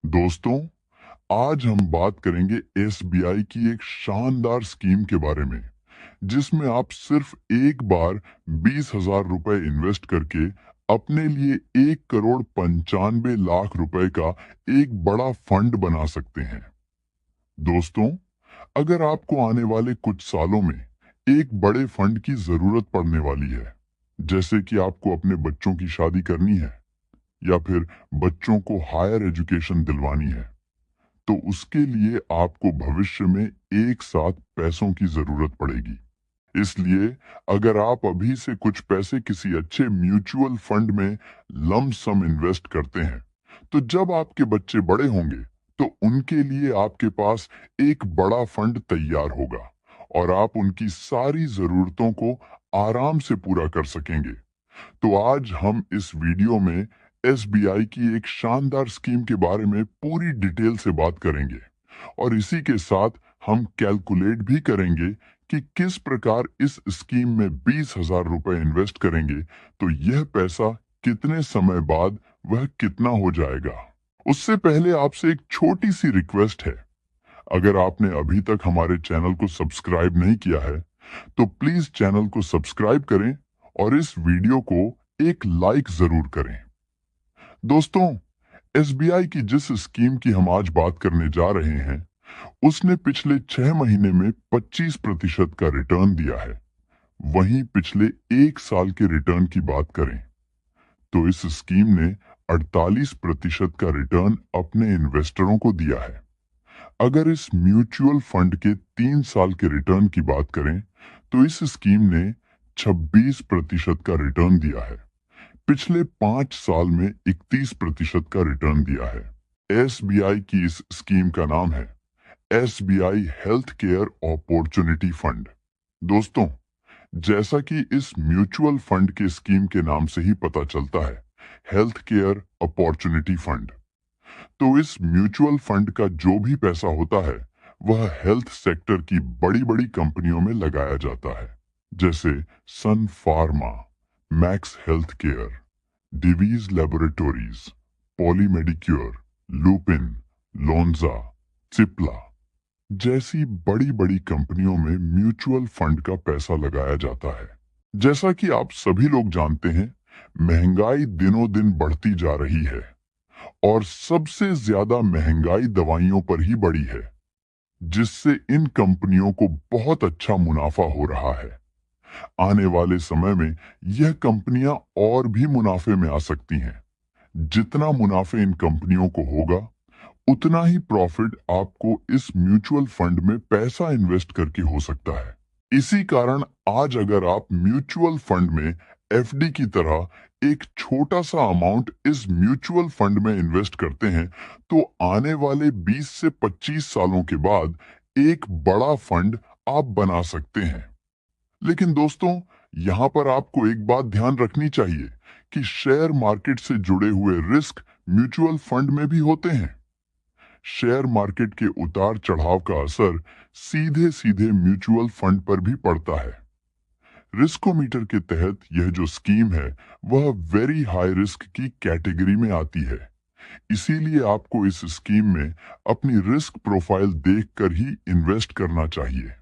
दोस्तों, आज हम बात करेंगे एसबीआई की एक शानदार स्कीम के बारे में, जिसमें आप सिर्फ एक बार 20,000 रुपए इन्वेस्ट करके अपने लिए 1,95,00,000 रुपए का एक बड़ा फंड बना सकते हैं। दोस्तों, अगर आपको आने वाले कुछ सालों में एक बड़े फंड की जरूरत पड़ने वाली है, जैसे कि आपको अपने बच्चों की शादी करनी है या फिर बच्चों को हायर एजुकेशन दिलवानी है, तो उसके लिए आपको भविष्य में एक साथ पैसों की जरूरत पड़ेगी। इसलिए अगर आप अभी से कुछ पैसे किसी अच्छे म्यूचुअल फंड में लम सम इन्वेस्ट करते हैं, तो जब आपके बच्चे बड़े होंगे तो उनके लिए आपके पास एक बड़ा फंड तैयार होगा और आप उनकी सारी जरूरतों को आराम से पूरा कर सकेंगे। तो आज हम इस वीडियो में एसबीआई की एक शानदार स्कीम के बारे में पूरी डिटेल से बात करेंगे और इसी के साथ हम कैलकुलेट भी करेंगे कि किस प्रकार इस स्कीम में 20,000 रुपए इन्वेस्ट करेंगे तो यह पैसा कितने समय बाद वह कितना हो जाएगा। उससे पहले आपसे एक छोटी सी रिक्वेस्ट है। अगर आपने अभी तक हमारे चैनल को सब्सक्राइब नहीं किया है तो प्लीज चैनल को सब्सक्राइब करें और इस वीडियो को एक लाइक जरूर करें। दोस्तों, एसबीआई की जिस स्कीम की हम आज बात करने जा रहे हैं, उसने पिछले 6 महीने में 25% का रिटर्न दिया है। वहीं पिछले एक साल के रिटर्न की बात करें तो इस स्कीम ने 48% का रिटर्न अपने इन्वेस्टरों को दिया है। अगर इस म्यूचुअल फंड के 3 साल के रिटर्न की बात करें तो इस स्कीम ने 26% का रिटर्न दिया है। पिछले 5 साल में 31% का रिटर्न दिया है। एसबीआई की इस स्कीम का नाम है SBI health care opportunity fund. दोस्तों, जैसा कि इस म्यूचुअल फंड के स्कीम के नाम से ही पता चलता है, हेल्थ केयर अपॉर्चुनिटी फंड, तो इस म्यूचुअल फंड का जो भी पैसा होता है वह हेल्थ सेक्टर की बड़ी बड़ी कंपनियों में लगाया जाता है, जैसे सन फार्मा, मैक्स हेल्थ केयर, डिवीज लेबोरेटरीज, पॉलीमेडिक्योर, लुपिन, लोन्जा, चिप्ला जैसी बड़ी बड़ी कंपनियों में म्यूचुअल फंड का पैसा लगाया जाता है। जैसा कि आप सभी लोग जानते हैं, महंगाई दिनों दिन बढ़ती जा रही है और सबसे ज्यादा महंगाई दवाइयों पर ही बढ़ी है, जिससे इन कंपनियों को बहुत अच्छा मुनाफा हो रहा है। आने वाले समय में यह कंपनियां और भी मुनाफे में आ सकती हैं। जितना मुनाफे इन कंपनियों को होगा, उतना ही प्रॉफिट आपको इस म्यूचुअल फंड में पैसा इन्वेस्ट करके हो सकता है। इसी कारण आज अगर आप म्यूचुअल फंड में एफडी की तरह एक छोटा सा अमाउंट इस म्यूचुअल फंड में इन्वेस्ट करते हैं, तो आने वाले 20 से 25 सालों के बाद एक बड़ा फंड आप बना सकते हैं। लेकिन दोस्तों, यहाँ पर आपको एक बात ध्यान रखनी चाहिए कि शेयर मार्केट से जुड़े हुए रिस्क म्यूचुअल फंड में भी होते हैं। शेयर मार्केट के उतार चढ़ाव का असर सीधे सीधे म्यूचुअल फंड पर भी पड़ता है। रिस्कोमीटर के तहत यह जो स्कीम है वह वेरी हाई रिस्क की कैटेगरी में आती है। इसीलिए आपको इस स्कीम में अपनी रिस्क प्रोफाइल देखकर ही इन्वेस्ट करना चाहिए।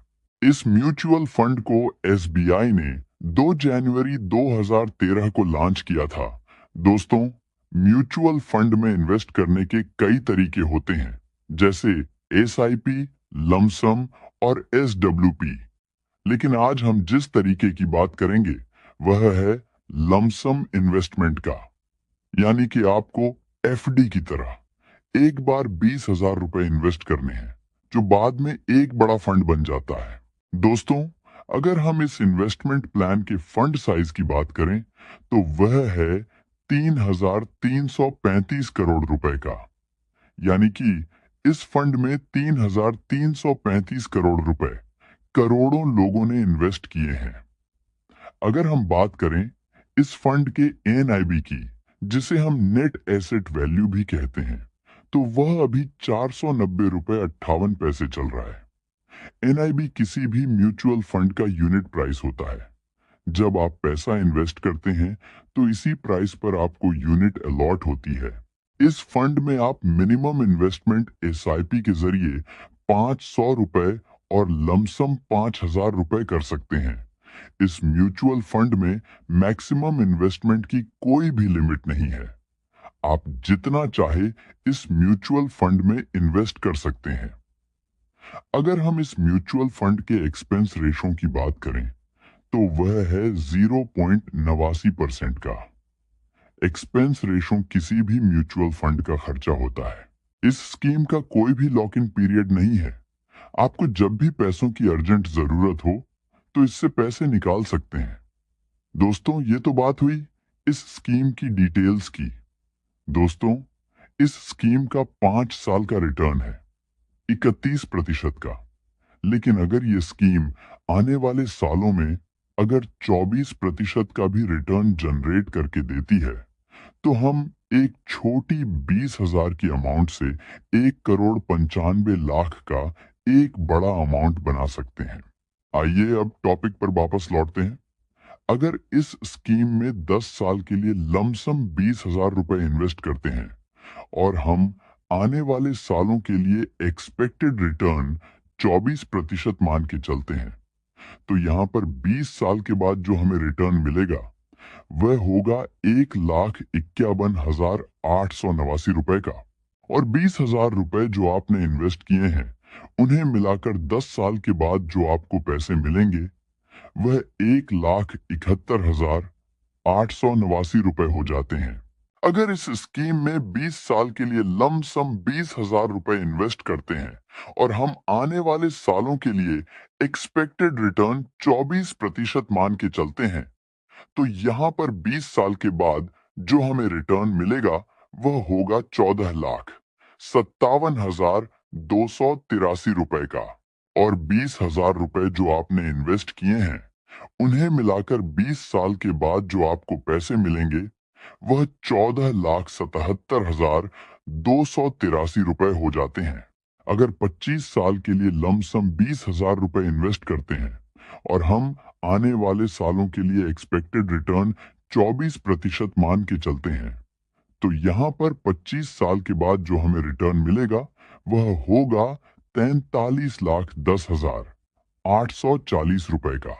इस म्यूचुअल फंड को एसबीआई ने 2 जनवरी 2013 को लॉन्च किया था। दोस्तों, म्यूचुअल फंड में इन्वेस्ट करने के कई तरीके होते हैं, जैसे एसआईपी, लमसम और एसडब्ल्यूपी। लेकिन आज हम जिस तरीके की बात करेंगे वह है लमसम इन्वेस्टमेंट का, यानी कि आपको एफडी की तरह एक बार 20,000 रुपए इन्वेस्ट करने हैं, जो बाद में एक बड़ा फंड बन जाता है। दोस्तों, अगर हम इस इन्वेस्टमेंट प्लान के फंड साइज की बात करें तो वह है 3,335 करोड़ रुपए का, यानी कि इस फंड में 3,335 करोड़ रुपए करोड़ों लोगों ने इन्वेस्ट किए हैं। अगर हम बात करें इस फंड के एनआईबी की, जिसे हम नेट एसेट वैल्यू भी कहते हैं, तो वह अभी 490 रुपए 58 पैसे चल रहा है। एनआईबी किसी भी म्यूचुअल फंड का यूनिट प्राइस होता है। जब आप पैसा इन्वेस्ट करते हैं तो इसी प्राइस पर आपको यूनिट अलॉट होती है। इस फंड में आप मिनिमम इन्वेस्टमेंट एसआईपी के जरिए 500 रुपए और लमसम 5000 रुपए कर सकते हैं। इस म्यूचुअल फंड में मैक्सिमम इन्वेस्टमेंट की कोई भी लिमिट नहीं है। आप जितना चाहे इस म्यूचुअल फंड में इन्वेस्ट कर सकते हैं। अगर हम इस म्यूचुअल फंड के एक्सपेंस रेशो की बात करें तो वह है 0.89% का। एक्सपेंस रेशो किसी भी म्यूचुअल फंड का खर्चा होता है। इस स्कीम का कोई भी लॉक इन पीरियड नहीं है। आपको जब भी पैसों की अर्जेंट जरूरत हो तो इससे पैसे निकाल सकते हैं। दोस्तों, ये तो बात हुई इस स्कीम की डिटेल्स की। दोस्तों, इस स्कीम का 5 साल का रिटर्न है 31% का। लेकिन अगर ये स्कीम आने वाले सालों में अगर 24% का भी रिटर्न जनरेट करके देती है तो हम एक छोटी 20,000 की अमाउंट से 1,95,00,000 का एक बड़ा अमाउंट बना सकते हैं। आइए अब टॉपिक पर वापस लौटते हैं। अगर इस स्कीम में 10 साल के लिए लमसम 20,000 रुपए इन्वेस्ट करते हैं और हम आने वाले सालों के लिए एक्सपेक्टेड रिटर्न 24% मान के चलते हैं तो यहाँ पर 20 साल के बाद जो हमें रिटर्न मिलेगा वह होगा 1,51,889 रुपए का। और 20,000 रुपए जो आपने इन्वेस्ट किए हैं उन्हें मिलाकर 10 साल के बाद जो आपको पैसे मिलेंगे वह 1,71,889 रुपए हो जाते हैं। अगर इस स्कीम में 20 साल के लिए लमसम 20,000 रुपए इन्वेस्ट करते हैं और हम आने वाले सालों के लिए एक्सपेक्टेड रिटर्न 24% मान के चलते हैं तो यहाँ पर 20 साल के बाद जो हमें रिटर्न मिलेगा वह होगा 14,57,283 रुपए का। और 20,000 रुपए जो आपने इन्वेस्ट किए हैं उन्हें मिलाकर 20 साल के बाद जो आपको पैसे मिलेंगे वह 14,77,283 रुपए हो जाते हैं। अगर 25 साल के लिए लमसम 20,000 रुपए इन्वेस्ट करते हैं और हम आने वाले सालों के लिए एक्सपेक्टेड रिटर्न 24% मान के चलते हैं तो यहाँ पर 25 साल के बाद जो हमें रिटर्न मिलेगा वह होगा 43,10,840 रुपए का।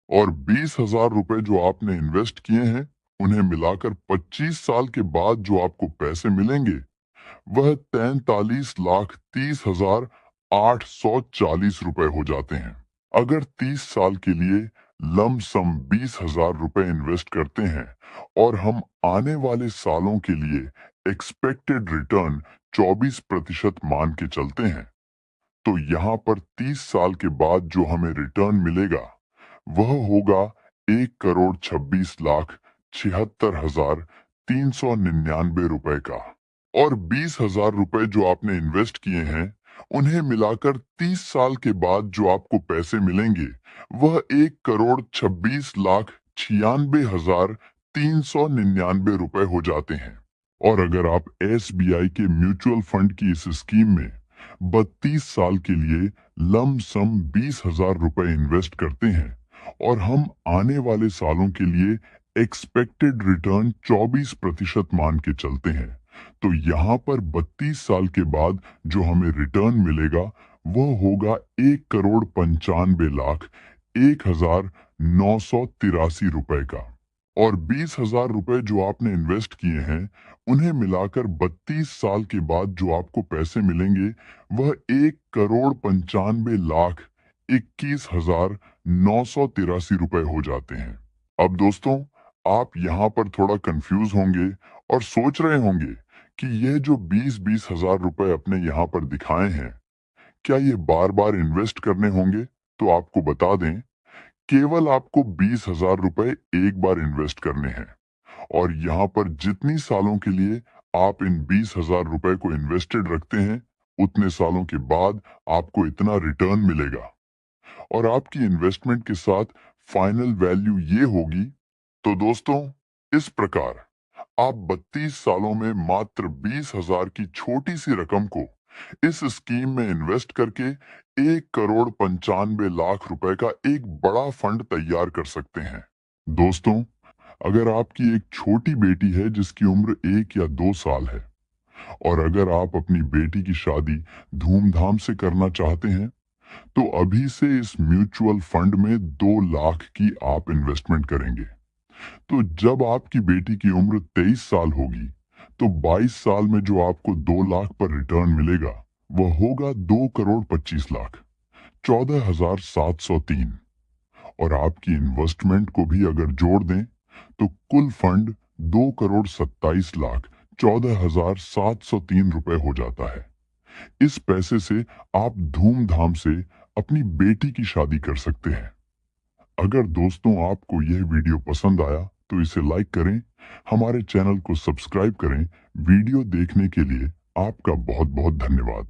और 20,000 रुपए जो आपने इन्वेस्ट किए हैं उन्हें मिलाकर 25 साल के बाद जो आपको पैसे मिलेंगे वह 43,30,840 रुपए हो जाते हैं। अगर 30 साल के लिए लमसम 20,000 रुपए इन्वेस्ट करते हैं और हम आने वाले सालों के लिए एक्सपेक्टेड रिटर्न 24% मान के चलते हैं तो यहाँ पर 30 साल के बाद जो हमें रिटर्न मिलेगा वह होगा 1,26,76,399 रुपए का। और 20,000 रुपए जो आपने इन्वेस्ट किए हैं उन्हें मिलाकर 30 साल के बाद जो आपको पैसे मिलेंगे वह 1,26,96,399 रुपए हो जाते हैं। और अगर आप एसबीआई के म्यूचुअल फंड की इस स्कीम में 32 साल के लिए लमसम 20,000 रुपए इन्वेस्ट करते हैं और हम आने वाले सालों के लिए एक्सपेक्टेड रिटर्न 24% मान के चलते हैं तो यहाँ पर 32 साल के बाद जो हमें रिटर्न मिलेगा वह होगा 1,95,01,983 रुपए का। और 20,000 रुपए जो आपने इन्वेस्ट किए हैं उन्हें मिलाकर 32 साल के बाद जो आपको पैसे मिलेंगे वह 1,95,21,983 रुपए हो जाते हैं। अब दोस्तों, आप यहाँ पर थोड़ा कंफ्यूज होंगे और सोच रहे होंगे कि यह जो 20-20 हजार रुपए अपने यहाँ पर दिखाए हैं क्या ये बार बार इन्वेस्ट करने होंगे। तो आपको बता दें केवल आपको 20,000 रुपए एक बार इन्वेस्ट करने हैं और यहाँ पर जितनी सालों के लिए आप इन 20,000 रुपए को इन्वेस्टेड रखते हैं उतने सालों के बाद आपको इतना रिटर्न मिलेगा और आपकी इन्वेस्टमेंट के साथ फाइनल वैल्यू ये होगी। तो दोस्तों, इस प्रकार आप 32 सालों में मात्र 20,000 की छोटी सी रकम को इस स्कीम में इन्वेस्ट करके 1,95,00,000 रुपए का एक बड़ा फंड तैयार कर सकते हैं। दोस्तों, अगर आपकी एक छोटी बेटी है जिसकी उम्र 1 या 2 साल है और अगर आप अपनी बेटी की शादी धूमधाम से करना चाहते हैं तो अभी से इस म्यूचुअल फंड में 2 लाख की आप इन्वेस्टमेंट करेंगे। तो जब आपकी बेटी की उम्र 23 साल होगी तो 22 साल में जो आपको 2 लाख पर रिटर्न मिलेगा वह होगा 2 करोड़ 25 लाख, 14,703। और आपकी इन्वेस्टमेंट को भी अगर जोड़ दें तो कुल फंड 2 करोड़ 27 लाख 14,703 रुपए हो जाता है। इस पैसे से आप धूमधाम से अपनी बेटी की शादी कर सकते हैं। अगर दोस्तों आपको यह वीडियो पसंद आया तो इसे लाइक करें, हमारे चैनल को सब्सक्राइब करें। वीडियो देखने के लिए आपका बहुत बहुत धन्यवाद।